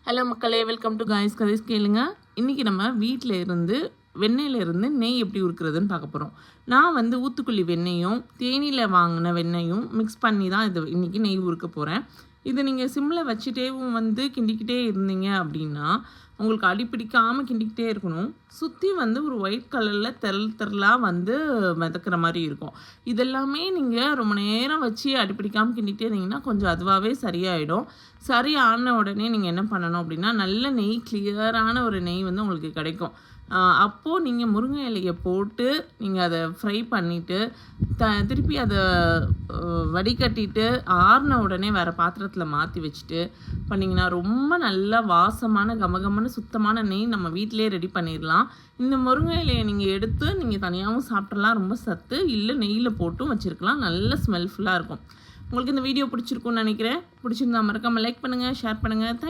Hello மக்களே, welcome to guys கதைஸ் கேளுங்க. இன்றைக்கி நம்ம வீட்டில் இருந்து வெண்ணெயிலேருந்து நெய் எப்படி உருக்குறதுன்னு பார்க்க போகிறோம். நான் வந்து ஊத்துக்குள்ளி வெண்ணெயும் தேனியில் வாங்கின வெண்ணெயும் மிக்ஸ் பண்ணி தான் இது இன்றைக்கி நெய் உருக்க போகிறேன். இதை நீங்கள் சிம்மில் வச்சுட்டேவும் வந்து கிண்டிக்கிட்டே இருந்தீங்க அப்படின்னா உங்களுக்கு அடிப்பிடிக்காமல் கிண்டிக்கிட்டே இருக்கணும். சுற்றி வந்து ஒரு ஒயிட் கலரில் தெரலாக வந்து மிதக்கிற மாதிரி இருக்கும். இதெல்லாமே நீங்கள் ரொம்ப நேரம் வச்சு அடிப்பிடிக்காமல் கிண்டிக்கிட்டே இருந்தீங்கன்னா கொஞ்சம் அதுவாகவே சரியாயிடும். சரியான உடனே நீங்கள் என்ன பண்ணணும் அப்படின்னா நல்ல நெய், கிளியரான ஒரு நெய் வந்து உங்களுக்கு கிடைக்கும். அப்போது நீங்கள் முருங்கை இலையை போட்டு நீங்கள் அதை ஃப்ரை பண்ணிவிட்டு திருப்பி அதை வடிகட்டிட்டு ஆறின உடனே வேறு பாத்திரத்தில் மாற்றி வச்சுட்டு பண்ணிங்கன்னா ரொம்ப நல்ல வாசமான கமகமான சுத்தமான நெய் நம்ம வீட்டிலே ரெடி பண்ணிடலாம். இந்த முருங்கை இலையை நீங்கள் எடுத்து நீங்கள் தனியாகவும் சாப்பிட்றலாம், ரொம்ப சத்து. இல்லை நெய்யில் போட்டும் வச்சுருக்கலாம், நல்ல ஸ்மெல்ஃபுல்லாக இருக்கும். உங்களுக்கு இந்த வீடியோ பிடிச்சிருக்குன்னு நினைக்கிறேன். பிடிச்சிருந்தா மறக்காமல் லைக் பண்ணுங்கள், ஷேர் பண்ணுங்கள். தேங்க்யூ.